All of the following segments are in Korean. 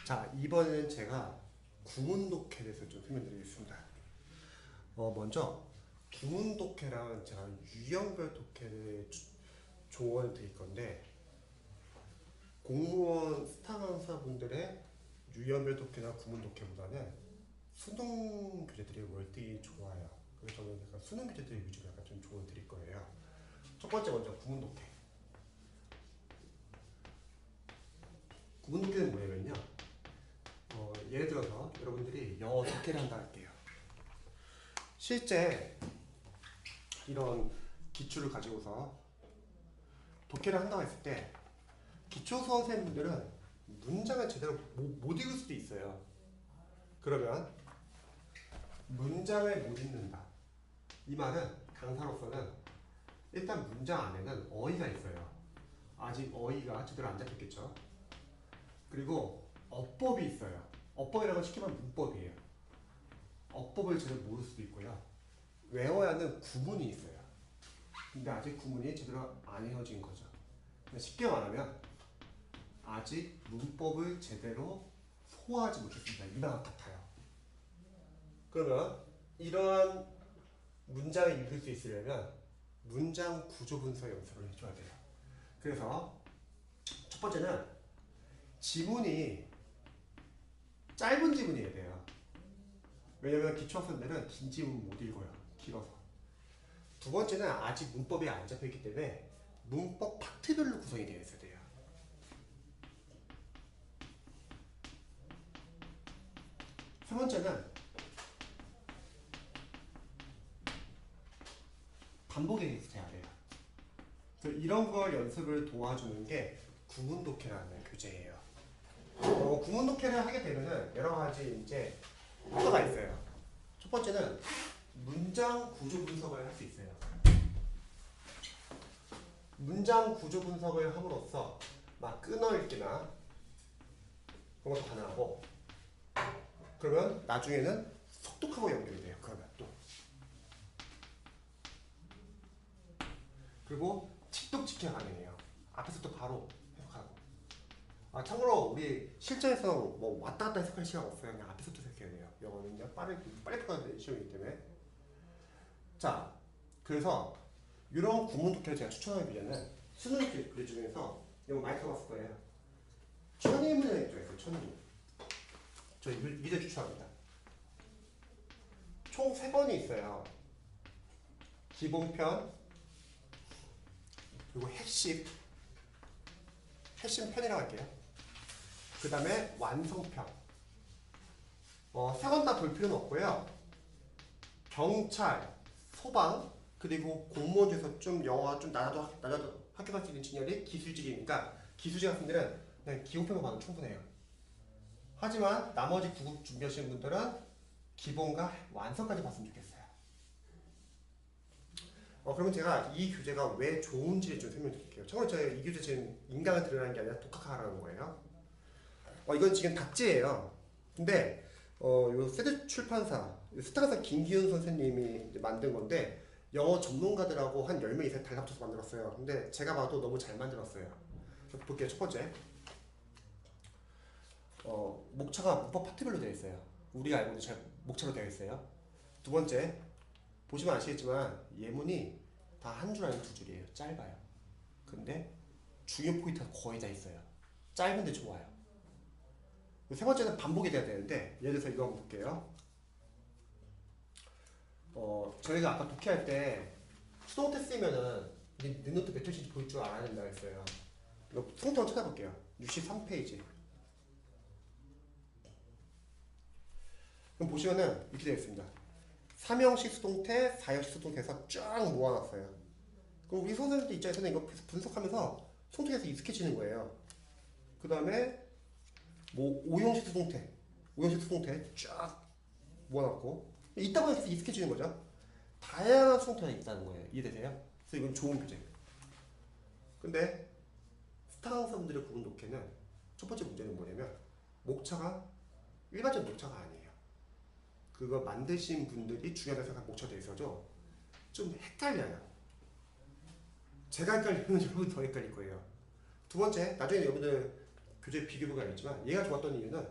자, 이번에는 제가 구문독해에 대해서 좀 설명드리겠습니다. 먼저 구문독해랑 제가 유형별 독해를 조언을 드릴 건데, 공무원 스타 강사분들의 유형별 독해나 구문독해보다는 수능 교재들이 월등히 좋아요. 그래서 저는 약간 수능 교재들 위주로 약간 좀 조언을 드릴 거예요. 첫 번째 먼저 구문독해. 구문독해는 뭐냐면요. 예를 들어서 여러분들이 영어 독해를 한다 할게요. 실제 이런 기출을 가지고서 독해를 한다고 했을 때 기초 수험생분들은 문장을 제대로 못 읽을 수도 있어요. 그러면 문장을 못 읽는다. 이 말은 강사로서는 일단 문장 안에는 어휘가 있어요. 아직 어휘가 제대로 안 잡혔겠죠. 그리고 어법이 있어요. 어법이라는 건 쉽게 말하면 문법이에요. 어법을 제대로 모를 수도 있고요. 외워야 하는 구문이 있어요. 근데 아직 구문이 제대로 안 외워진 거죠. 쉽게 말하면 아직 문법을 제대로 소화하지 못했습니다. 이 말 같아요. 그러면 이러한 문장을 읽을 수 있으려면 문장 구조 분석 연습을 해줘야 돼요. 그래서 첫 번째는 지문이 짧은 지문이어야 돼요. 왜냐면 기초학생들은 긴 지문 못 읽어요. 길어서. 두 번째는 아직 문법이 안 잡혀있기 때문에 문법 파트별로 구성이 되어 있어야 돼요. 세 번째는 반복에 익숙해야 돼요. 그래서 이런 걸 연습을 도와주는 게 구문독해라는 교재예요. 구문독해를 하게 되면은 여러 가지 이제 효과가 있어요. 첫 번째는 문장 구조 분석을 할 수 있어요. 문장 구조 분석을 함으로써 막 끊어읽기나 그런 것도 가능하고, 그러면 나중에는 속독하고 연결이 돼요. 그러면 또 그리고 틱독직해 가능해요. 앞에서부터 바로 해석하고. 참고로 우리 실전에서 뭐 왔다 갔다 해석할 시간 없어요. 그냥 앞에서부터 해석해야 돼요. 영어는 그냥 빨리 풀어야 시험이기 때문에. 자, 그래서 이런 구문독해를 제가 추천하는 교재는 수능 교재 중에서 이거 많이 써봤을 거예요. 천인문이라는 교재가 있어요. 천인문. 저 미래 추천합니다. 총 3권이 있어요. 기본편, 그리고 핵심편이라고 할게요. 그 다음에 완성편. 3권 다 볼 필요는 없고요. 경찰, 소방, 그리고 공무원 중에서 좀 영어가 좀 낮아도 합격할 수 있는 진열이 기술직이니까 기술직 학생들은 그냥 기본편만 봐도 충분해요. 하지만 나머지 9급 준비하시는 분들은 기본과 완성까지 봤으면 좋겠어요. 그러면 제가 이 교재가 왜 좋은지 좀 설명드릴게요. 처음에 제가 이 교재 지금 인강을 들으라는 게 아니라 독학하라는 거예요. 이건 지금 답지예요. 근데 요 세대 출판사 스타가사 김기훈 선생님이 이제 만든 건데 영어 전문가들하고 한 10명 이상 달라붙어서 만들었어요. 근데 제가 봐도 너무 잘 만들었어요. 볼게요. 첫 번째, 목차가 문법 파트별로 되어 있어요. 우리가 알고 있는 목차로 되어 있어요. 두 번째, 보시면 아시겠지만 예문이 다 한 줄 아니면 2줄이에요. 짧아요. 근데 중요 포인트가 거의 다 있어요. 짧은데 좋아요. 세 번째는 반복이 돼야 되는데, 예를 들어서 이거 한번 볼게요. 저희가 아까 독해할 때 수동 테스트면은 넷노트 몇 줄인지 볼 줄 알아야 된다고 했어요. 이거 성태 한번 찾아볼게요. 63페이지. 그럼 보시면은 이렇게 되어 있습니다. 3형식 수동태, 4형식 수동태에서 쫙 모아놨어요. 그럼 우리 선생님들 입장에서는 이거 분석하면서 수동태에서 익숙해지는 거예요. 그 다음에 뭐 5형식 수동태, 5형식 수동태 쫙 모아놨고, 이따 보면 계속 익숙해지는 거죠. 다양한 수동태가 있다는 거예요. 이해되세요? 그래서 이건 좋은 교재예요. 근데 스타 강사분들의 구분 독해는 첫 번째 문제는 뭐냐면 목차가 일반적 목차가 아니에요. 그거 만드신 분들이 중요하다고 생각한 목차가 되어 있어서 좀 헷갈려요. 제가 헷갈리면 여러분 더 헷갈릴 거예요. 두 번째, 나중에 여러분들 교재 비교가 있지만 얘가 좋았던 이유는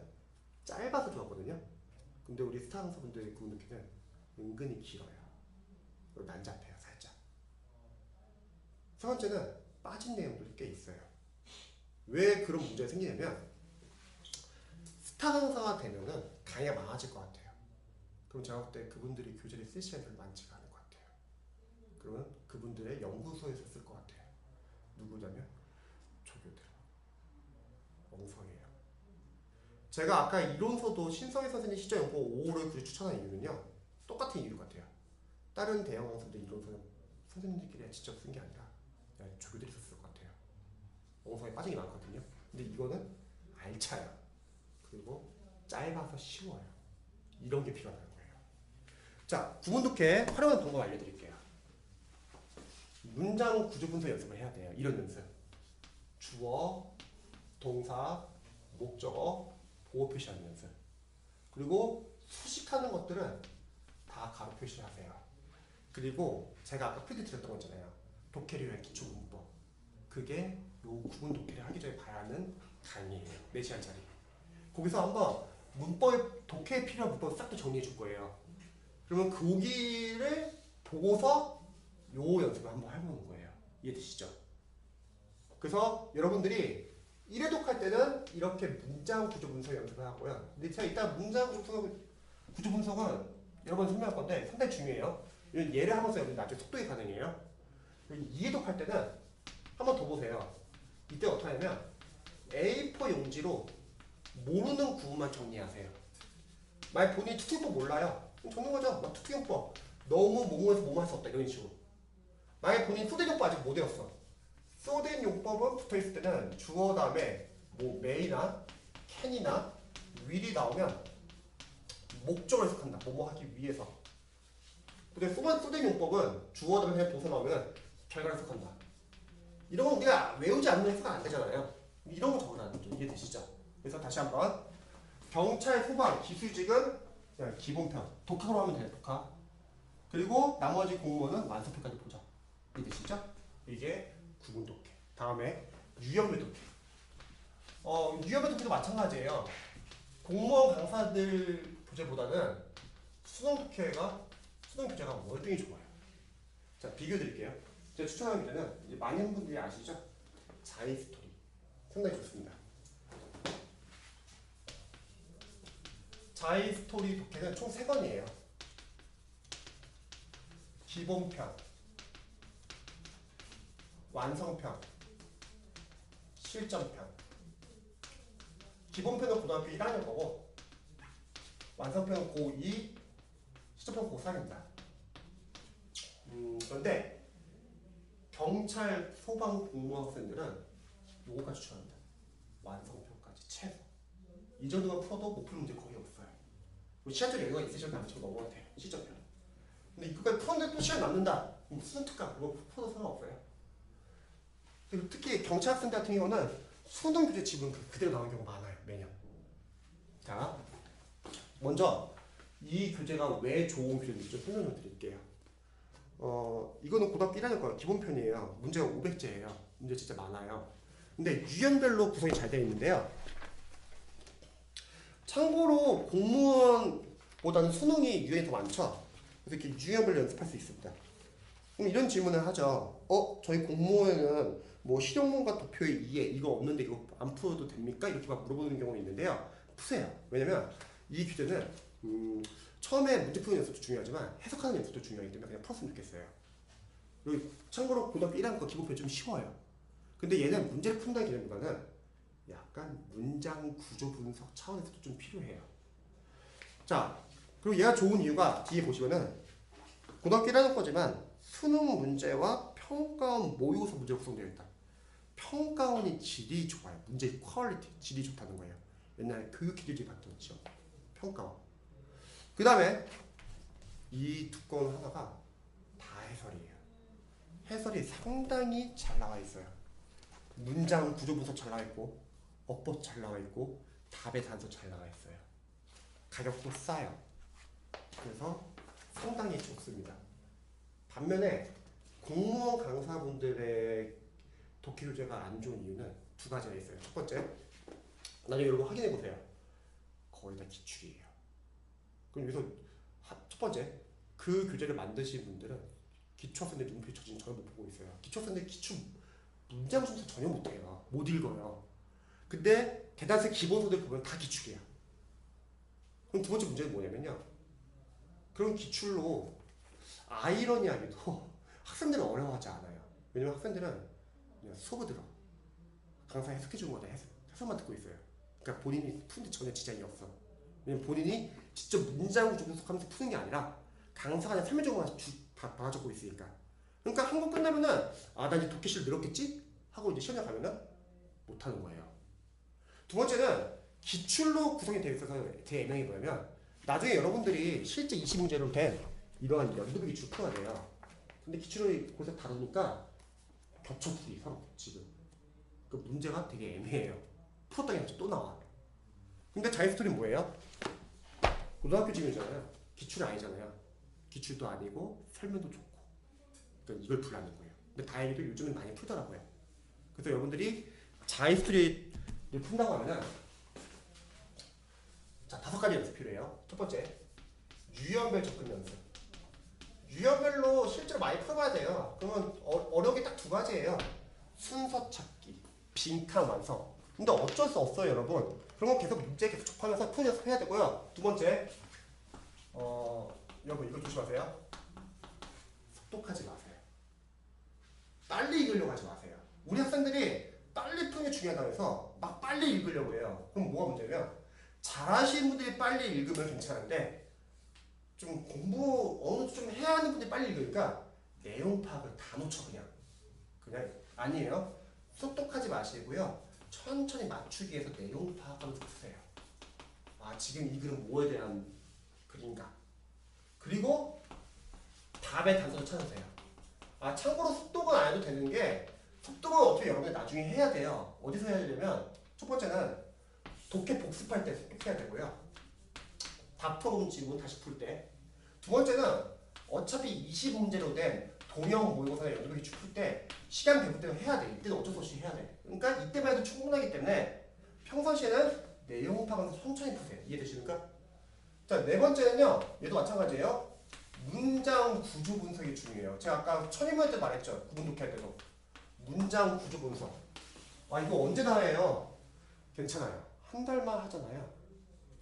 짧아서 좋았거든요. 근데 우리 스타 강사분들의 구문독해는 은근히 길어요. 그리고 난잡해요, 살짝. 세 번째는 빠진 내용들이 꽤 있어요. 왜 그런 문제가 생기냐면 스타 강사가 되면은 강의가 많아질 것 같아요. 그럼 제가 볼 때 그분들이 교재를 쓸 시간이 별로 많지가 않을 것 같아요. 그러면 그분들의 연구소에서 쓸 것 같아요. 누구냐면 조교들. 엉성해요. 제가 아까 이론서도 신성희 선생님 시적 연구 5호를 굳이 추천한 이유는요. 똑같은 이유 같아요. 다른 대형 강사들 이론서는 선생님들끼리 직접 쓴 게 아니라 조교들이 썼을 것 같아요. 엉성에 빠진 게 많거든요. 근데 이거는 알차요. 그리고 짧아서 쉬워요. 이런 게 필요하다는 거예요. 자, 구문독해 활용하는 방법 알려드릴게요. 문장 구조 분석 연습을 해야 돼요. 이런 연습. 주어, 동사, 목적어, 보호 표시하는 연습. 그리고 수식하는 것들은 다 가로 표시를 하세요. 그리고 제가 아까 프리드 드렸던 거 있잖아요. 독해를 위한 기초 문법. 그게 요 구문 독해를 하기 전에 봐야 하는 강의예요. 4시간짜리. 거기서 한번 문법, 독해에 필요한 문법을 싹 다 정리해 줄 거예요. 그러면 거기를 보고서 요 연습을 한번 해보는 거예요. 이해되시죠? 그래서 여러분들이 1회 독할 때는 이렇게 문장 구조 분석 연습을 하고요. 근데 제가 이따 문장 구조 분석은 여러분 설명할 건데 상당히 중요해요. 예를 하면서 여러분 나중에 속도가 가능해요. 2회 독할 때는 한번 더 보세요. 이때 어떻게 하냐면 A4 용지로 모르는 구문만 정리하세요. 만약 본인이 투투용법 몰라요. 그럼 적는 거죠. 막 투투용법. 너무 뭐뭐해서 뭐뭐 할 수 없다. 이런 식으로. 만약 본인이 소대용법 아직 못 외웠어. 소된 용법은 붙어있을 때는 주어 다음에 뭐 메이나 캔이나 will이 나오면 목적을 해석한다. 뭐뭐 하기 위해서. 근데 소된 용법은 주어 다음에 그냥 동사 나오면 결과를 해석한다. 이런 건 우리가 외우지 않는 해석은 안 되잖아요. 이런 거 적으라는 거죠. 이해되시죠? 그래서 다시 한번 경찰 소방 기술직은 그냥 기본편 독학으로 하면 돼요. 독학. 그리고 나머지 공무원은 완성편까지 보자. 이해되시죠? 이게 구문 독해. 다음에 유형별 독해. 유형별 독해도 마찬가지예요. 공무원 강사들 교재보다는 수능 교재가 월등히 좋아요. 자, 비교 드릴게요. 제가 추천하는 교재는 이제 많은 분들이 아시죠? 자이스토리. 상당히 좋습니다. 자이스토리 독해는 총 3권이에요. 기본편, 완성편, 실전편. 기본편은 고등학교 1학년 거고 완성편은 고2, 실전편은 고3입니다. 그런데 경찰, 소방, 공무원 학생들은 요거까지 추천합니다. 완성편까지 최소. 이 정도만 풀어도 못 풀 문제 거의 없어요. 시간적 여유가 있으셔도 남치고 넘어가도 돼요. 실전편. 근데 이거까지 풀었는데 또 시간 남는다. 그럼 수능 특강 그거 풀어도 상관없어요. 그리고 특히 경찰 학생들 같은 경우는 수능 교재 지분 그대로 나오는 경우가 많아요. 매년. 자, 먼저 이 교재가 왜 좋은 교재인지 좀 설명을 드릴게요. 이거는 고등학교 1학년 거예요. 기본편이에요. 문제가 500제예요. 문제 진짜 많아요. 근데 유형별로 구성이 잘 되어 있는데요. 참고로 공무원보다는 수능이 유형이 더 많죠. 그래서 이렇게 유형별로 연습할 수 있습니다. 그럼 이런 질문을 하죠. 저희 공무원은 뭐 실용문과 도표의 이해 이거 없는데 이거 안 풀어도 됩니까? 이렇게 막 물어보는 경우가 있는데요. 푸세요. 왜냐면 이 교재는 처음에 문제 푸는 연습도 중요하지만 해석하는 연습도 중요하기 때문에 그냥 풀었으면 좋겠어요. 그리고 참고로 고등학교 1학년 거 기본편 좀 쉬워요. 근데 얘는 문제를 푼다는 개념보다는 약간 문장 구조 분석 차원에서도 좀 필요해요. 자, 그리고 얘가 좋은 이유가 뒤에 보시면은 고등학교 1학년 거지만 수능 문제와 평가원 모의고사 문제가 구성되어 있다. 평가원이 질이 좋아요. 문제 퀄리티, 질이 좋다는 거예요. 옛날 교육기준이 봤던 시험 평가원. 그 다음에 이 두 건 하나가 다 해설이에요. 해설이 상당히 잘 나와 있어요. 문장 구조 분석 잘 나와 있고 어법 잘 나와 있고 답의 단서 잘 나와 있어요. 가격도 싸요. 그래서 상당히 좋습니다. 반면에 공무원 강사분들의 독해 교재가 안 좋은 이유는 두 가지가 있어요. 첫 번째, 나중에 여러분 확인해 보세요. 거의 다 기출이에요. 그럼 여기서 첫 번째, 그 교재를 만드신 분들은 기초학생들 눈빛 저지는 전혀 못 보고 있어요. 기초학생들 기출 문장 순서 전혀 못 해요. 못 읽어요. 근데 대단생 기본서들 보면 다 기출이야. 그럼 두 번째 문제는 뭐냐면요. 그런 기출로 아이러니하게도 학생들은 어려워하지 않아요. 왜냐면 학생들은 그냥 수업을 들어. 강사 해석해주는 거다 해석만 듣고 있어요. 그러니까 본인이 푸는데 전혀 지장이 없어. 왜냐면 본인이 직접 문장 구조 분석하면서 푸는 게 아니라 강사가 그냥 설명적으로만 다 적고 있으니까. 그러니까 한 번 끝나면은 나 이제 독해실 늘었겠지? 하고 이제 시험에 가면은 못하는 거예요. 두 번째는 기출로 구성이 되어 있어서 제 애명이 뭐냐면 나중에 여러분들이 실제 20문제로 된 이러한 연도비 기출 풀어야 돼요. 근데 기출을 거기서 다루니까 겹쳐들이 서로 지금. 그 문제가 되게 애매해요. 풀었다가 갑자기 또 나와. 근데 자이스토리는 뭐예요? 고등학교 지문이잖아요. 기출이 아니잖아요. 기출도 아니고 설명도 좋고. 그러니까 이걸 풀라는 거예요. 근데 다행히도 요즘은 많이 풀더라고요. 그래서 여러분들이 자이스토리를 푼다고 하면은 자, 5가지 연습 필요해요. 첫 번째, 유형별 접근 연습. 유형별로 실제로 많이 풀어봐야 돼요. 그러면 어려운 게 딱 2가지예요. 순서 찾기, 빈칸 완성. 근데 어쩔 수 없어요, 여러분. 그런 거 계속 문제 계속 접하면서 푸는 연습 해야 되고요. 두 번째, 여러분 이거 조심하세요. 속독하지 마세요. 빨리 읽으려고 하지 마세요. 우리 학생들이 빨리 푸는 게 중요하다고 해서 막 빨리 읽으려고 해요. 그럼 뭐가 문제냐면 잘하시는 분들이 빨리 읽으면 괜찮은데 좀 공부 어느 좀 해야 하는 분들이 빨리 읽으니까 내용 파악을 다 놓쳐 그냥 아니에요. 속독하지 마시고요. 천천히 맞추기 위해서 내용 파악하면서 푸세요. 지금 이 글은 뭐에 대한 글인가. 그리고 답의 단서를 찾으세요. 참고로 속독은 안 해도 되는 게 속독은 어떻게 여러분이 나중에 해야 돼요. 어디서 해야 되냐면 첫 번째는 독해 복습할 때 속독해야 되고요. 다 풀어본 지문 다시 풀 때. 두 번째는 어차피 20문제로 된 동형 모의고사나 연도기 기출 풀 때 시간 배분 때문에 해야 돼. 이때는 어쩔 수 없이 해야 돼. 그러니까 이때만 해도 충분하기 때문에 평상시에는 내용 파악하면서 천천히 푸세요. 이해되십니까? 자, 네 번째는요. 얘도 마찬가지예요. 문장 구조 분석이 중요해요. 제가 아까 천인문할 때 말했죠. 구분 독해할 때도. 문장 구조 분석. 이거 언제 다 해요? 괜찮아요. 한 달만 하잖아요.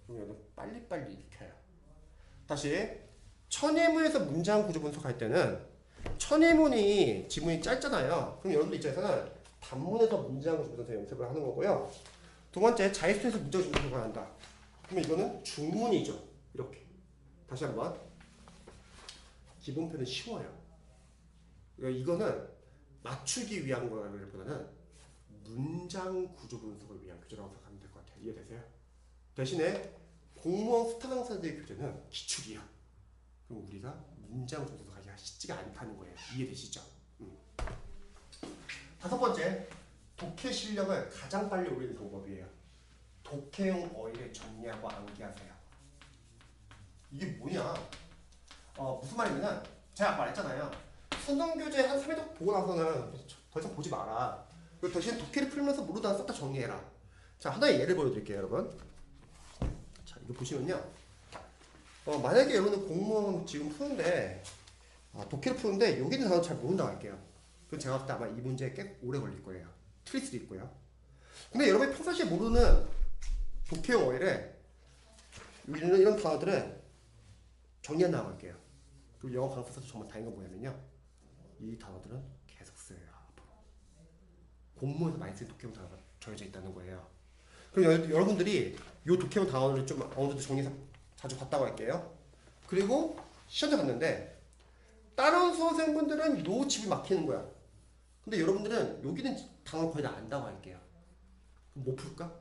그럼 여러분 빨리빨리 익혀요. 다시 천인문에서 문장 구조 분석할 때는 천인문이 지문이 짧잖아요. 그럼 여러분들 입장에서는 단문에서 문장 구조 분석 연습을 하는 거고요. 두 번째 자이스토리에서 문장 구조 분석을 한다. 그러면 이거는 중문이죠. 이렇게. 다시 한번. 기본편은 쉬워요. 이거는 맞추기 위한 거라기보다는 문장 구조 분석을 위한 교재라고 생각하면 될 것 같아요. 이해되세요? 대신에 공무원 스타 강사들의 교재는 기출이야. 그럼 우리가 문장 구조 분석하기가 쉽지가 않다는 거예요. 이해되시죠? 5번째, 독해 실력을 가장 빨리 올리는 방법이에요. 독해용 어휘를 정리하고 암기하세요. 이게 뭐냐? 무슨 말이냐면 제가 아까 말했잖아요. 수능 교재 한 3회 보고 나서는 더 이상 보지 마라. 그리고 대신 독해를 풀면서 모르다가 싹 다 정리해라. 자, 하나의 예를 보여드릴게요, 여러분. 자, 이거 보시면요. 만약에 여러분은 공무원 지금 푸는데 독해를 푸는데 여기 있는 단어 잘 모른다고 할게요. 그럼 제가 봤을 때 아마 이 문제에 꽤 오래 걸릴 거예요. 틀릴 수도 있고요. 근데 여러분이 평상시에 모르는 독해용 어휘를 이런 단어들을 정리한다고 할게요. 그리고 영어 강사에서 정말 다행인 건 뭐냐면요. 이 단어들은 계속 쓰여요. 앞으로. 공무원에서 많이 쓰는 독해용 단어가 정해져 있다는 거예요. 그럼 여러분들이 이 독해용 단어를 좀 어느 정도 정리해서 자주 봤다고 할게요. 그리고 시험에 갔는데 다른 수험생분들은 요 집이 막히는 거야. 근데 여러분들은 여기는 단어 거의 다 안다고 할게요. 그럼 못 풀까?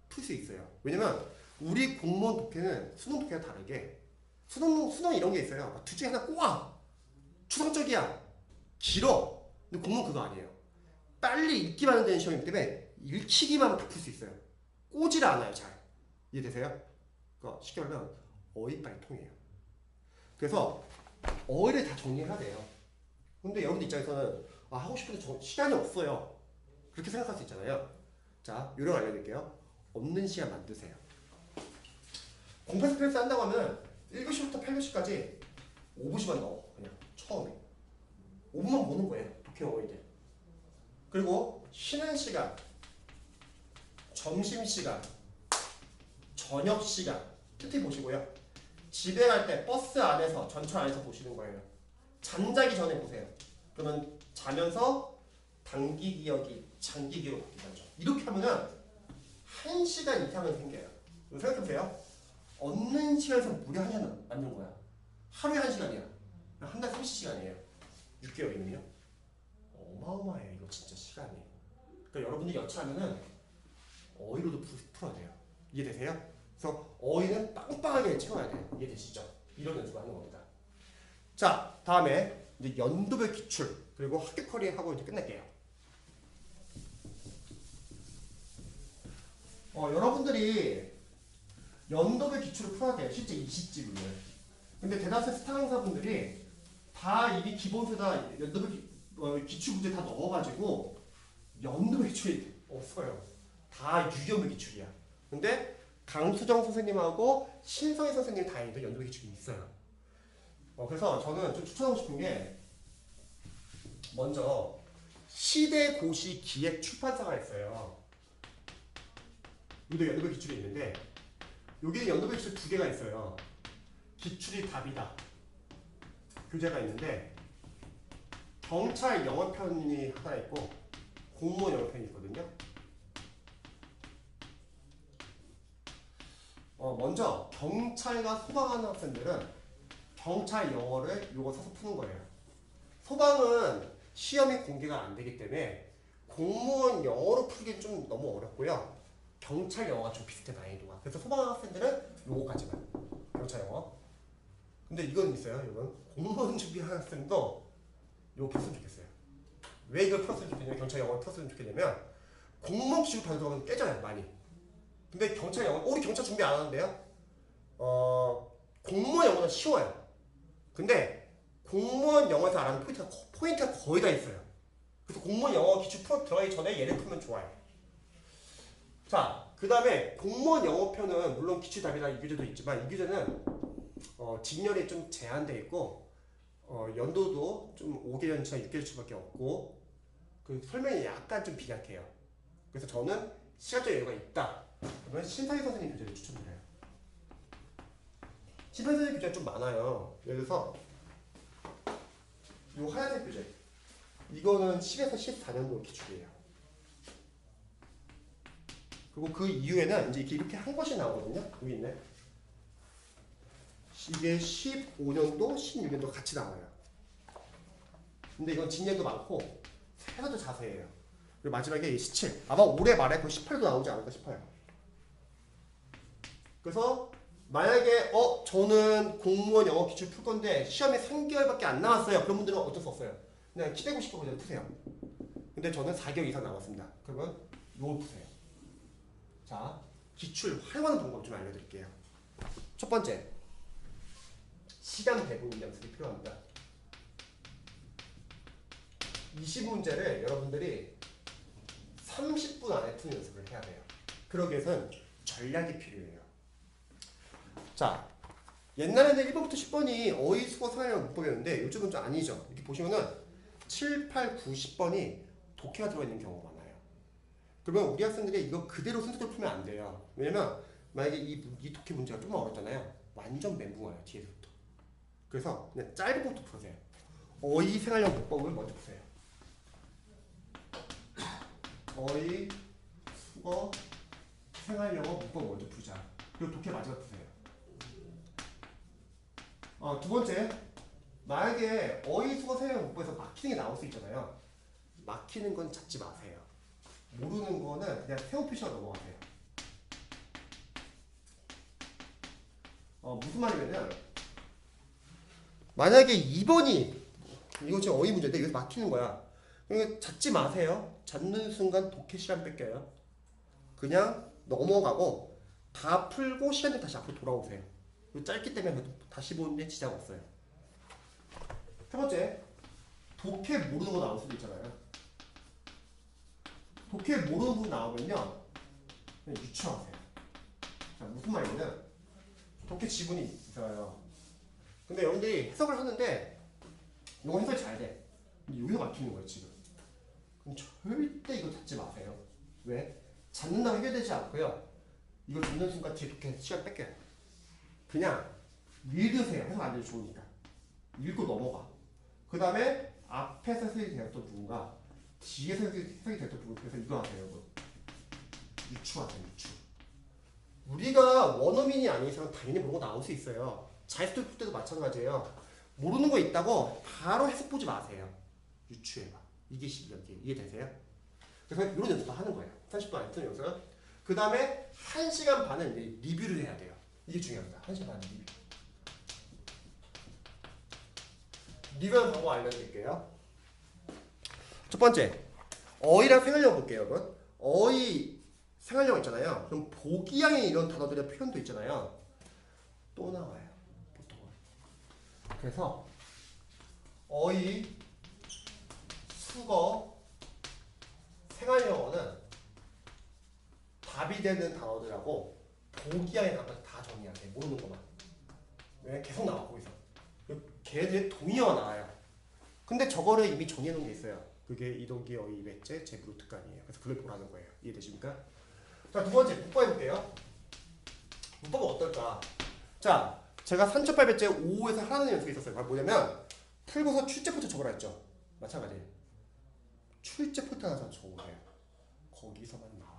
풀 수 있어요. 왜냐면 우리 공무원 독해는 수능 독해와 다르게 수능 이런 게 있어요. 둘 중에 하나 꼬아. 추상적이야. 길어. 근데 공무원 그거 아니에요. 빨리 읽기만 하는 데는 시험이기 때문에 읽히기만 하면 다 풀 수 있어요. 꼬질 않아요, 잘. 이해되세요? 그러니까 쉽게 말하면 어휘빨통이에요. 그래서 어휘를 다 정리해야 돼요. 근데 여러분들 입장에서는 하고 싶은데 시간이 없어요. 그렇게 생각할 수 있잖아요. 자, 요령 알려드릴게요. 없는 시간 만드세요. 공부 스트레스 한다고 하면 1교시부터 8교시까지 5분씩만 넣어. 그냥 처음에 5분만 보는 거예요. 독해 어휘들. 그리고 쉬는 시간, 점심시간, 저녁시간 튜티 보시고요. 집에 갈 때 버스 안에서 전철 안에서 보시는 거예요. 잠자기 전에 보세요. 그러면 자면서 단기 기억이 장기 기억으로 바뀌죠. 이렇게 하면은 1시간 이상은 생겨요. 생각해보세요. 얻는 시간에서 무려 1년 맞는 거야. 하루에 1시간이야. 한 달 30시간이에요. 6개월이면요. 어마어마해요. 이거 진짜 시간이. 그러니까 여러분들이 여차하면은 어휘로도 풀어야 돼요. 이해되세요? 그래서 어휘는 빵빵하게 채워야 돼요. 이해되시죠? 이런 연습을 하는 겁니다. 자, 다음에 이제 연도별 기출 그리고 합격 커리하고 이제 끝낼게요. 여러분들이 연도별 기출을 풀어야 돼요. 실제 20지문을. 근데 대다수 스타 강사분들이 다 이미 기본서다 연도별 기출 문제 다 넣어가지고 연도별 기출이 없어요. 다 유연별 기출이야. 근데 강수정 선생님하고 신성희 선생님 다행히도 연도별 기출이 있어요. 그래서 저는 좀 추천하고 싶은 게 먼저 시대고시 기획 출판사가 있어요. 여기도 연도별 기출이 있는데 여기는 연도별 기출 2개가 있어요. 기출이 답이다 교재가 있는데 경찰 영어편이 하나 있고 공무원 영어편이 있거든요. 먼저 경찰과 소방하는 학생들은 경찰 영어를 요거 사서 푸는 거예요. 소방은 시험이 공개가 안 되기 때문에 공무원 영어로 풀기는 좀 너무 어렵고요. 경찰 영어가 좀 비슷해 난이도가. 그래서 소방 학생들은 요거까지만 경찰 영어. 근데 이건 있어요. 이건 공무원 준비하는 학생도 요거 풀었으면 좋겠어요. 왜 이걸 풀었으면 좋겠냐면 경찰 영어를 풀었으면 좋겠냐면 공무원 기출 단서는 깨져요 많이. 근데 경찰 영어 우리 경찰 준비 안 하는데요. 공무원 영어는 쉬워요. 근데 공무원 영어에서 알아는 포인트가 거의 다 있어요. 그래서 공무원 영어 기출 풀어 들어가기 전에 얘를 풀면 좋아요. 자, 그 다음에 공무원 영어편은 물론 기출답이나 이 교재도 있지만 이 교재는 직렬이 좀 제한되어 있고 연도도 좀 5개년차 6개년차밖에 없고 그 설명이 약간 좀 빈약해요. 그래서 저는 시간적 여유가 있다. 그러면 신상희 선생님 교재를 추천드려요. 신상희 선생님 교재가 좀 많아요. 예를 들어서 이 하얀색 교재 이거는 10에서 14년도 기출이에요. 그리고 그 이후에는 이제 이렇게 한 것이 나오거든요. 여기 있네. 이게 15년도, 16년도 같이 나와요. 근데 이건 직렬도 많고 세서도 자세해요. 그리고 마지막에 17. 아마 올해 말에 그 18도 나오지 않을까 싶어요. 그래서 만약에 저는 공무원 영어 기출 풀 건데 시험에 3개월밖에 안 남았어요. 그런 분들은 어쩔 수 없어요. 그냥 기대고 싶고 그냥 푸세요. 근데 저는 4개월 이상 남았습니다. 그러면 요걸 푸세요. 자, 기출 활용하는 방법 좀 알려드릴게요. 첫 번째, 시간 배분 연습이 필요합니다. 20문제를 여러분들이 30분 안에 푸는 연습을 해야 돼요. 그러기 위해서는 전략이 필요해요. 자, 옛날에는 1번부터 10번이 어휘, 수어, 생활형 문법이었는데 요즘은 좀 아니죠. 이렇게 보시면은 7, 8, 9, 10번이 독해가 들어있는 경우가 많아요. 그러면 우리 학생들이 이거 그대로 순서대로 풀면 안 돼요. 왜냐면 만약에 이 독해 문제가 좀 어렵잖아요. 완전 멘붕 와요. 뒤에서부터. 그래서 그냥 짧은 것부터 푸세요. 어휘, 생활형 문법을 먼저 푸세요. 어휘, 수어, 생활영어 문법 먼저 풀자. 그리고 독해 마지막 푸세요. 두 번째, 만약에 어휘, 수어, 생활영어 문법에서 막히는 게 나올 수 있잖아요. 막히는 건 찾지 마세요. 모르는 거는 그냥 세워 표시하고 넘어가세요. 무슨 말이냐면 만약에 2번이 이거 지금 어휘 문제인데 여기서 막히는 거야. 그러니까 찾지 마세요. 찾는 순간 독해 시간 뺏겨요. 그냥 넘어가고 다 풀고 시간 되면 다시 앞으로 돌아오세요. 짧기 때문에 다시 보는데 지장 없어요. 세 번째, 독해 모르는 거 나올 수도 있잖아요. 독해 모르는 부분 나오면요, 그냥 유추하세요. 자, 무슨 말이냐면 독해 지분이 있어요. 근데 여러분들이 해석을 하는데 이거 해석이 잘 돼. 근데 여기서 막히는 거예요 지금. 그럼 절대 이거 찾지 마세요. 왜? 찾는다고 해결되지 않고요. 이거 듣는 순간 뒤에 독해 시간 뺏겨요. 그냥 읽으세요. 해석 안 돼도 좋으니까. 읽고 넘어가. 그 다음에 앞에서 해석이 되었던 부분과 뒤에서 해석이 되었던 부분, 그래서 이거 하세요 여러분. 유추하세요. 유추. 우리가 원어민이 아닌 이상 당연히 모르는 거 나올 수 있어요. 자이스토리 풀 때도 마찬가지예요. 모르는 거 있다고 바로 해석 보지 마세요. 유추해봐. 이게 이해되세요? 그래서 이런 연습도 하는 거예요. 30분 안에 쓰는 연습. 그 다음에 1시간 반은 이제 리뷰를 해야 돼요. 이게 중요합니다. 1시간 반 리뷰. 리뷰하는 방법 알려드릴게요. 첫 번째, 어휘랑 생활용 볼게요, 여러분. 어휘, 생활용 있잖아요. 그럼 보기양의 이런 단어들의 표현도 있잖아요. 또 나와요, 보통은. 그래서 어휘, 수거, 생활용어는 답이 되는 단어들하고 보기양의 단어들 다 정리하세요. 모르는 것만. 왜? 계속 나와, 거기서. 걔네들의 동의어가 나와요. 근데 저거를 이미 정해놓은 게 있어요. 그게 이동기 어휘 외제 제부로 특간이에요. 그래서 그걸 보라는 거예요. 이해되십니까? 자, 두 번째 문법 해볼게요. 문법은 어떨까? 자, 제가 3.8배째 5에서 하라는 연습이 있었어요. 그게 뭐냐면 풀고서 출제부터 적으라 했죠. 마찬가지. 출제부터 하나 적으세요. 거기서만 나와요.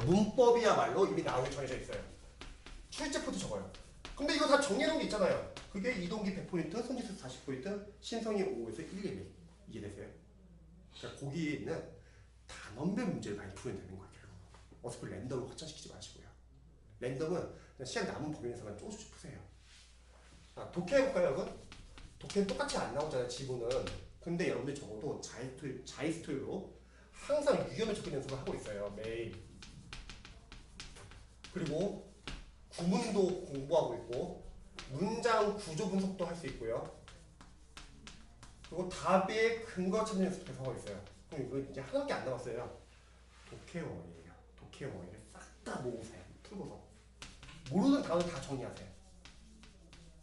문법이야말로 이미 나오게 정해져 있어요. 출제부터 적어요. 근데 이거 다 정해놓은 게 있잖아요. 그게 이동기 100포인트, 선지수 40포인트, 신성이 5에서 1, 2. 이해되세요? 그러니까 거기에 있는 단원별 문제를 많이 풀어야 되는 거예요. 결국. 어차피 랜덤을 확장시키지 마시고요. 랜덤은 그냥 시간 남은 범위 내에서만 조금씩 푸세요. 자, 독해 해볼까요, 여러분? 독해는 똑같이 안 나오잖아요, 지분은. 근데 여러분들 적어도 자이스토리로 항상 유형을 적는 연습을 하고 있어요, 매일. 그리고 구문도 공부하고 있고 문장 구조 분석도 할 수 있고요. 그리고 답의 근거 찾는 연습도 계속 하고 있어요. 그럼 이거 이제 하나밖에 안 남았어요. 독해원이에요. 독해원을 싹 다 모으세요. 풀고서 모르는 단어 다 정리하세요.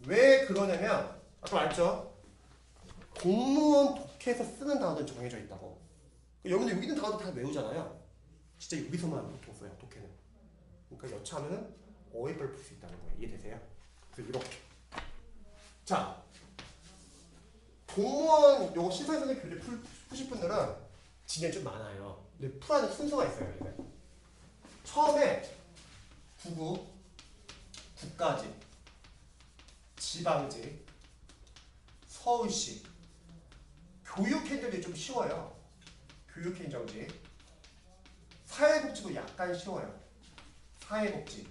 왜 그러냐면 아까 말했죠. 공무원 독해에서 쓰는 단어들은 정해져 있다고. 여러분들 여기 있는 단어들 다 외우잖아요. 진짜 여기서만 보통 써요. 독해는. 그러니까 여차하면은 어휘별 풀 수 있다는 거예요. 이해되세요? 그래서 이렇게. 자, 공무원 요거 신사선생 교재 푸실 분들은 진행 좀 많아요. 근데 풀하는 순서가 있어요. 이제. 처음에 구국, 국가직, 지방직, 서울시, 교육행정직이 좀 쉬워요. 교육행정직, 사회복지도 약간 쉬워요. 사회복지.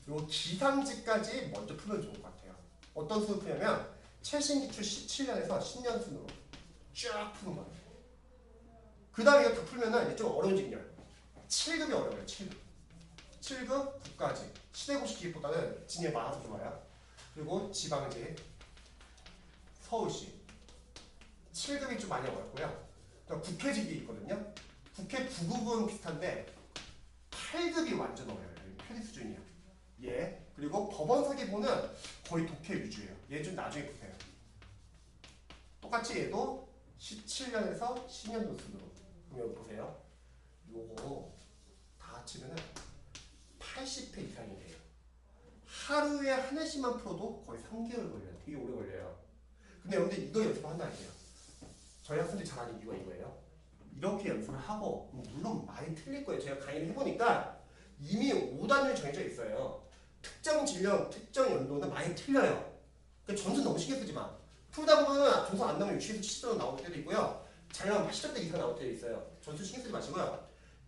그리고 기상직까지 먼저 풀면 좋을 것 같아요. 어떤 수를 푸냐면 최신 기출 17년에서 10년 순으로 쫙 푸는 거예요. 그 다음에 이거 다 풀면은 이제 좀 어려워지긴요. 7급이 어려워요. 7급. 7급 국가직. 시대고시 기획보다는 진입이 많아서 좋아요. 그리고 지방직, 서울시. 7급이 좀 많이 어렵고요. 국회직이 있거든요. 국회 9급은 비슷한데 8급이 완전 어려워요. 8급 수준이야. 예. 그리고 법원 사기보는 거의 독해 위주예요. 얘 좀 나중에 보세요. 똑같이 얘도 17년에서 10년도 순으로. 그럼 여기 보세요. 요거 다 합치면은 80회 이상이 돼요. 하루에 한 회씩만 풀어도 거의 3개월 걸려요. 되게 오래 걸려요. 근데 여러분들 이거 연습을 한다 해요. 저희 학생들이 잘하는 이유가 이거예요. 이렇게 연습을 하고 물론 많이 틀릴 거예요. 제가 강의를 해보니까 이미 5단원이 정해져 있어요. 특정 질량, 특정 연도는 많이 틀려요. 그러니까 점수 너무 신경 쓰지 마. 풀다 보면 점수 안 나오면 60에서 70점 나올 때도 있고요. 잘 나오면 80점대 이상 나올 때도 있어요. 점수 신경 쓰지 마시고요.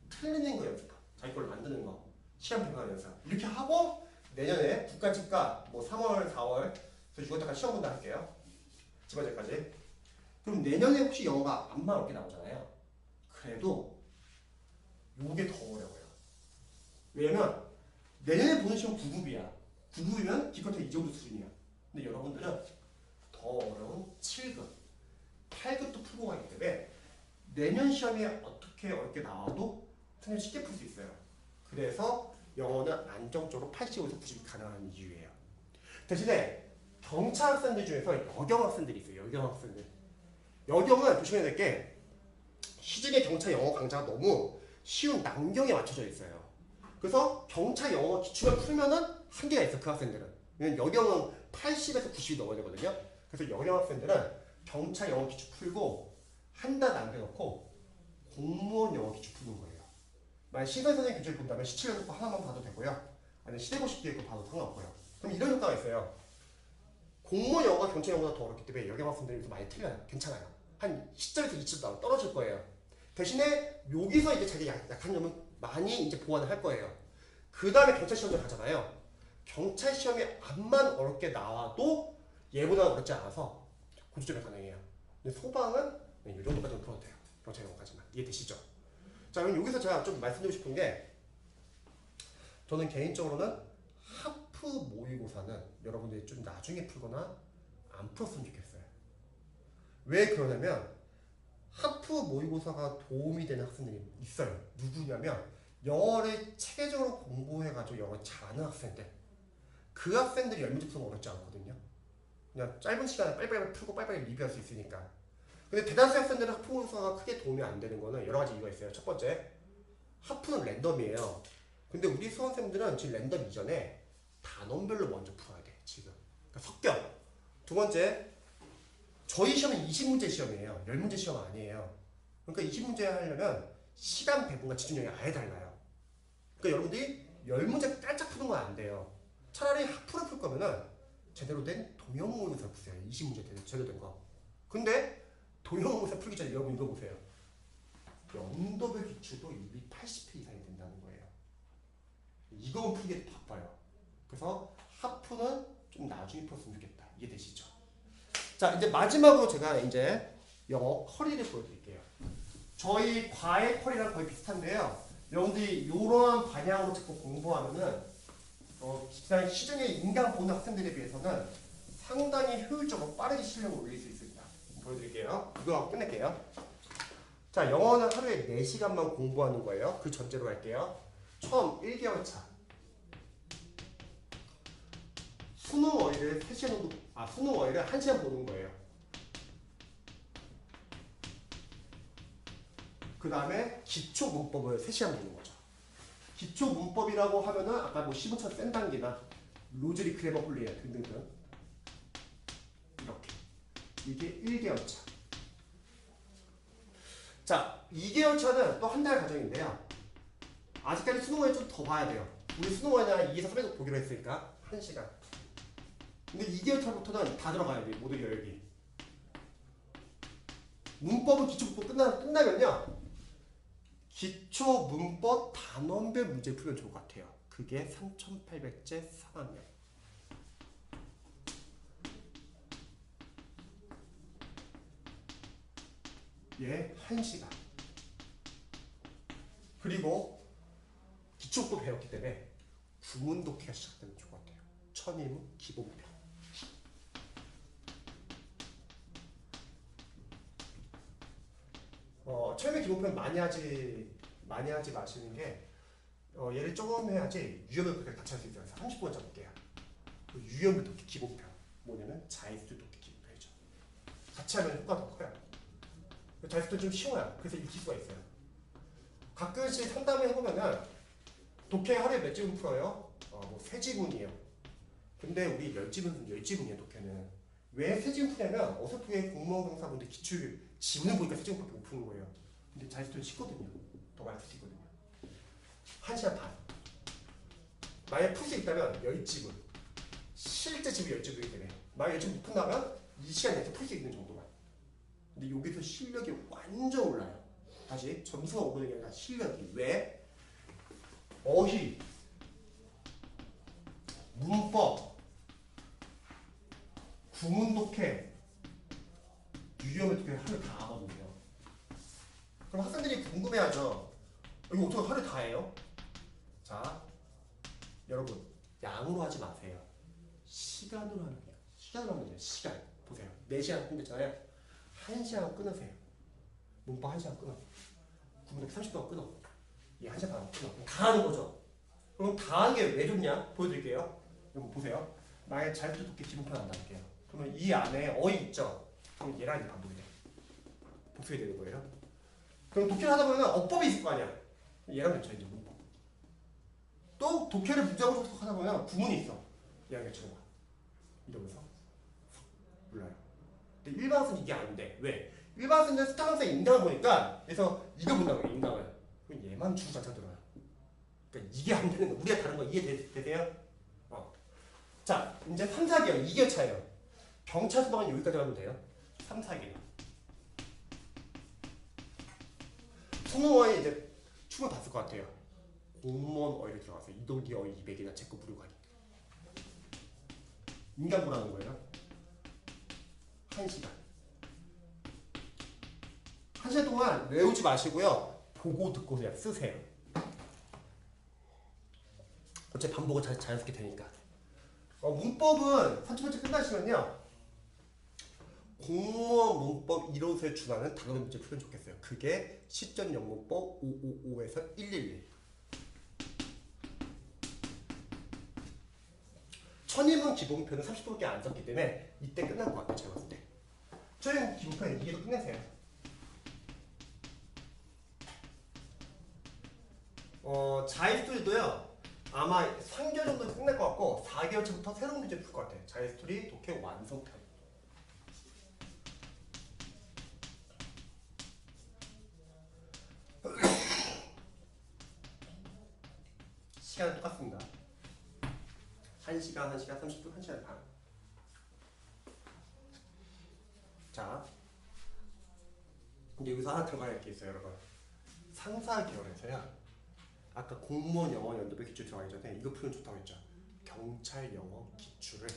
틀리는 거 연습. 자기 걸 만드는 거. 시간 분배하는 연습. 이렇게 하고 내년에 국가직과 뭐 3월, 4월 그래서 6월 때까지 시험 본다 할게요. 지방제까지. 그럼 내년에 혹시 영어가 안만 어렵게 나오잖아요. 그래도 요게 더 어려워요. 왜냐면 내년에 보는 시험 9급이야. 9급이면 기껏해 이 정도 수준이야. 근데 여러분들은 더 어려운 7급, 8급도 풀고 가기 때문에 내년 시험에 어떻게 어렵게 나와도 선생님 쉽게 풀 수 있어요. 그래서 영어는 안정적으로 85에서 90이 가능한 이유예요. 대신에 경찰 학생들 중에서 여경 학생들이 있어요. 여경 학생들. 여경은 조심해야 될 게 시중에 경찰 영어 강좌가 너무 쉬운 난경에 맞춰져 있어요. 그래서 경찰 영어 기출만 풀면은 한계가 있어 그 학생들은. 왜냐면 여경은 80에서 90이 넘어야 되거든요. 그래서 여경 학생들은 경찰 영어 기출 풀고 한 달 남겨놓고 공무원 영어 기출 푸는 거예요. 만약 시선 선생님 교재를 본다면 17년 거 하나만 봐도 되고요. 아니면 시대고시 뒤에 거 봐도 상관없고요. 그럼 이런 효과가 있어요. 공무원 영어가 경찰 영어보다 더 어렵기 때문에 여경 학생들이 많이 틀려요. 괜찮아요. 한 10점에서 20점 떨어질 거예요. 대신에 여기서 이제 자기 약한 점은 많이 이제 보완을 할 거예요. 그 다음에 경찰 시험을 가잖아요. 경찰 시험이 암만 어렵게 나와도 얘보다 어렵지 않아서 고지점이 가능해요. 근데 소방은 이 정도까지는 풀어도 돼요. 경찰 영어까지만. 이해되시죠? 자, 그럼 여기서 제가 좀 말씀드리고 싶은 게 저는 개인적으로는 하프 모의고사는 여러분들이 좀 나중에 풀거나 안 풀었으면 좋겠어요. 왜 그러냐면 하프 모의고사가 도움이 되는 학생들이 있어요. 누구냐면 영어를 체계적으로 공부해가지고 영어 잘하는 학생들. 그 학생들이 10문제 푸는 거 어렵지 않거든요. 그냥 짧은 시간에 빨리빨리 풀고 빨리빨리 리뷰할 수 있으니까. 근데 대다수 학생들은 하프 모의고사가 크게 도움이 안 되는 거는 여러 가지 이유가 있어요. 첫 번째, 하프는 랜덤이에요. 근데 우리 수험생들은 지금 랜덤 이전에 단원별로 먼저 풀어야 돼, 지금. 그러니까 섞여. 두 번째, 저희 시험은 20문제 시험이에요. 10문제 시험 아니에요. 그러니까 20문제 하려면 시간 배분과 집중력이 아예 달라요. 그러니까 여러분들이 10문제 깔짝 푸는 건 안 돼요. 차라리 하프를 풀 거면은 제대로 된 도형 모의고사 푸세요. 20문제 제대로 된 거. 근데 도형 모의고사 풀기 전에 여러분 이거 보세요. 영도별 기출도 이미 80회 이상이 된다는 거예요. 이거 풀기 바빠요. 그래서 하프는 좀 나중에 풀었으면 좋겠다. 이해되시죠? 자, 이제 마지막으로 제가 이제 영어 커리를 보여드릴게요. 저희 과외 커리랑 거의 비슷한데요. 여러분들이 이러한 방향으로 자꾸 공부하면은 시중에 인강 보는 학생들에 비해서는 상당히 효율적으로 빠르게 실력을 올릴 수 있습니다. 보여드릴게요. 이거 끝낼게요. 자, 영어는 하루에 4시간만 공부하는 거예요. 그 전제로 갈게요. 처음 1개월 차. 수능 어휘를 3시간 정도, 수능 어휘를 1시간 보는 거예요. 그 다음에 기초 문법을 3시간 보는 거죠. 기초 문법이라고 하면은 아까 뭐 시문처럼 센 단계나 로즈리 크레머 홀리에 등등등 이렇게. 이게 1개월 차. 자, 2개월 차는 또 한 달 과정인데요. 아직까지 수능 어휘 좀 더 봐야 돼요. 우리 수능 어휘는 2에서 3에서 보기로 했으니까 1시간. 근데 2개월 차부터는 다 들어가요. 모두 열기. 문법은 기초 문법 끝나면요. 기초 문법 단원별 문제 풀면 좋을 것 같아요. 그게 3,800제 3학년. 얘 1시간. 그리고 기초도 배웠기 때문에 구문 독해가 시작되면 좋을 것 같아요. 천의문 기본편. 처음에 기본편 많이 하지 마시는 게 얘를 조금 해야지 유형을 그렇게 같이 할 수 있어요. 30분 잡을게요. 유형을 독해 기본편. 뭐냐면 자의수도 독해 기본편이죠. 같이 하면 효과가 더 커요. 자의수도 좀 쉬워요. 그래서 익힐 수가 있어요. 가끔씩 상담을 해보면은 독해 하루에 몇 지문 풀어요? 뭐 3지문이에요. 근데 우리 10지문이에요, 독해는. 왜 3지문 푸냐면 어설프게 공무원 강사분들 기출 지문을 보니까 3지문밖에 못 푸는 거예요. 근데 자의수도 쉽거든요. 더 많이 풀 수 있거든요. 1시간 반. 만약 풀 수 있다면 10지문. 실제 지문 10지문이기 때문에. 만약 10지문 못 푼다면 2시간 내에서 풀 수 있는 정도만. 근데 여기서 실력이 완전 올라요. 다시 점수가 오르는 게 아니라 실력이. 왜? 어휘, 문법, 구문 독해, 유형을 독해 하루 다 하거든요. 그럼 학생들이 궁금해하죠. 이거 어떻게 하루 다 해요? 자, 여러분 양으로 하지 마세요. 시간으로 하는 거예요. 시간으로 하면 돼요. 시간. 보세요. 4시간 공부했잖아요. 1시간 끊으세요. 문법 1시간 끊어. 구문 독해 30분 끊어. 이 1시간 반 끝나고 다 하는 거죠. 그럼 다 하는 게 왜 좋냐? 보여드릴게요. 여러분 보세요. 만약에 자유투 도끼 기본편 한다 할게요. 그러면 이 안에 어이 있죠? 그럼 얘랑 이제 반복이 돼. 복수가 되는 거예요. 그럼 독해를 하다 보면 어법이 있을 거 아니야. 얘랑 겹쳐 이제 문법. 또 독해를 문장으로 하다 보면 구문이 있어. 얘랑 겹치는 거야. 이러면서 몰라요. 근데 일반학생은 이게 안 돼. 왜? 일반학생은 스타강사 인강을 보니까 그래서 이거 본다고 해요. 인강을. 그럼 얘만 주구 자차 들어요. 그러니까 이게 안 되는 거. 우리가 다른 거 이해되세요? 자, 이제 3, 4개월 2개월 차예요. 경찰 소방은 여기까지 가면 돼요. 3, 4개월. 성능어에 이제 춤을 봤을 것 같아요. 공무원 어휘를 들어가서 이동기 어휘 200이나 체크 무료가 아니까. 인간 보라는 거예요. 1시간. 1시간 동안 외우지 마시고요. 보고 듣고 그냥 쓰세요. 어차피 반복은 자연스럽게 되니까. 문법은 3초째 끝나시면요. 공무원 문법 1호서에 준하는 단어 문제 풀면 좋겠어요. 그게 시전 영문법 555에서 111. 천인문 기본편은 30분밖에 안 썼기 때문에 이때 끝날 것 같아요. 제가 봤을 때. 천인문 기본편 이해도 끝내세요. 자이스토리도요. 아마 3개월 정도 끝날 것 같고 4개월 차부터 새로운 문제 풀 것 같아요. 자이스토리 독해 완성편. 시간은 똑같습니다. 1시간, 1시간 30분, 1시간 반. 자, 이제 여기서 하나 들어가야 할 게 있어요, 여러분. 상사 계열에서요. 아까 공무원 영어 연도별 기출 들어가기 전에 이거 풀면 좋다고 했죠. 경찰 영어 기출을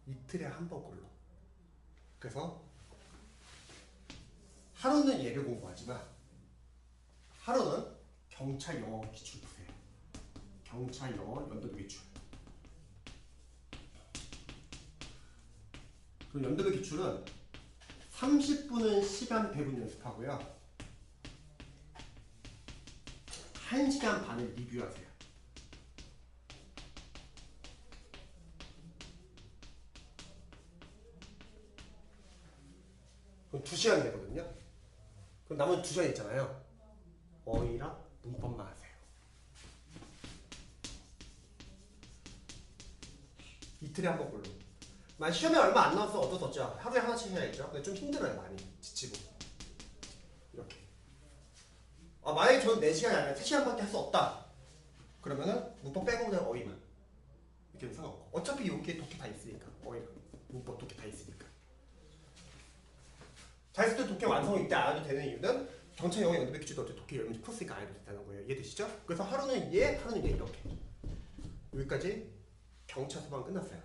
이틀에 한 번 꼴로. 그래서 하루는 얘를 공부하지만 하루는 경찰 영어 기출 푸세요. 경찰 영어 연도별 기출. 그 연도별 기출은 30분은 시간 배분 연습하고요. 1시간 반을 리뷰하세요. 그럼 2시간 되거든요. 그럼 남은 2시간 있잖아요. 어휘랑 문법만 하세요. 이틀에 한 번 꼴로. 만약 시험에 얼마 안 남았어 어쩔 수 없죠. 하루에 하나씩 해야겠죠. 근데 좀 힘들어요. 많이 지치고. 이렇게. 만약에 저는 4시간이 아니라 3시간밖에 할 수 없다. 그러면은 문법 빼고 그냥 어휘만. 이렇게 상관없고. 어차피 여기에 독해 다 있으니까. 어휘랑 문법 독해 다 있으니까. 자이스토리 독해 완성을 이때 안 해도 되는 이유는 경찰 영어 연도별 기출도 어차피 독해 열문제 풀었으니까 안 해도 된다는 거예요. 이해되시죠? 그래서 하루는 얘, 하루는 얘 이렇게. 여기까지 경찰 소방 끝났어요.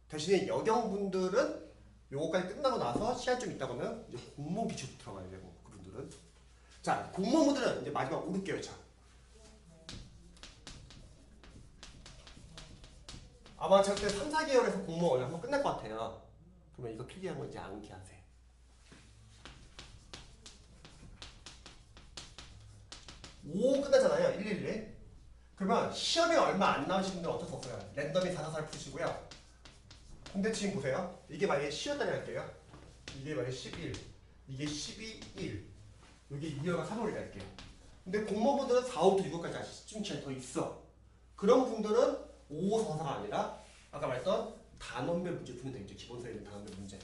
대신에 여경분들은 요거까지 끝나고 나서 시간 좀 있다 보면 이제 공무원 기출 들어가야 되고 그분들은. 자, 공무원분들은 이제 마지막 5, 6개월 차. 아마 제가 그때 3, 4개월에서 공무원 한번 끝날 것 같아요. 그러면 이거 필기한 거 이제 암기하세요. 오 끝나잖아요. 111. 그러면 시험이 얼마 안 남으신 분들은 어쩔 수 없어요. 랜덤이 444를 푸시고요. 근데 지금 보세요. 이게 만약에 10였다니 할게요. 이게 만약에 11, 이게 12, 1. 여기 2월과 3월이 갈게요. 근데 공무원분들은 4, 5부터 6월까지 아직 좀 시간이 더 있어. 그런 분들은 5, 4, 4가 아니라 아까 말했던 단원별 문제 푸면 되겠죠. 기본서에 있는 단원별 문제.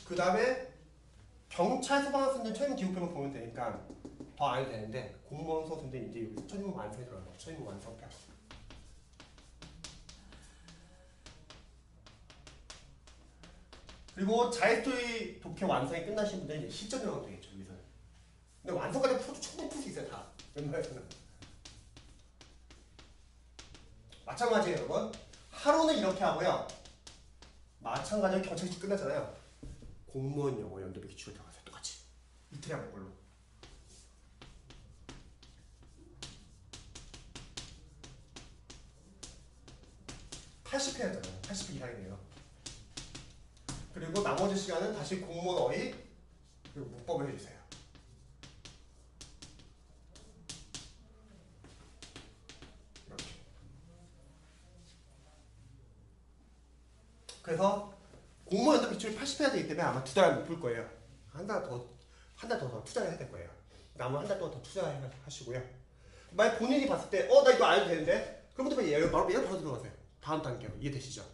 그 다음에 경찰 소방학생들 천인문 기록표만 보면 되니까 더 안 해도 되는데 공무원 소수인데 이제 여기 천인문 완성에 들어가요. 천인문 완성편. 그리고 자이스토리 독해 완성이 끝나신 분들은 이제 실전 들어가면 되겠죠. 여기서는. 근데 완성까지 풀어도 충분히 풀 수 있어요. 다. 웬만해서는. 마찬가지예요, 여러분. 하루는 이렇게 하고요. 마찬가지로 경찰 기출 끝나잖아요. 공무원 영어 연도별 기출 들어가세요. 똑같이. 이틀에 한 걸로. (80) 해야 하잖아요. 80 이상이네요. 그리고 나머지 시간은 다시 공무원 어휘 그리고 문법을 해주세요. 이렇게. 그래서 공무원 연도 비율이 80%가 되기 때문에 아마 2달 못 풀 거예요. 한 달 더 투자를 해야 될 거예요. 남은 한 달 동안 더 투자하시고요. 만약 본인이 봤을 때, 나 이거 안 해도 되는데? 그럼 부터 바로 들어가세요. 다음 단계로. 이해되시죠?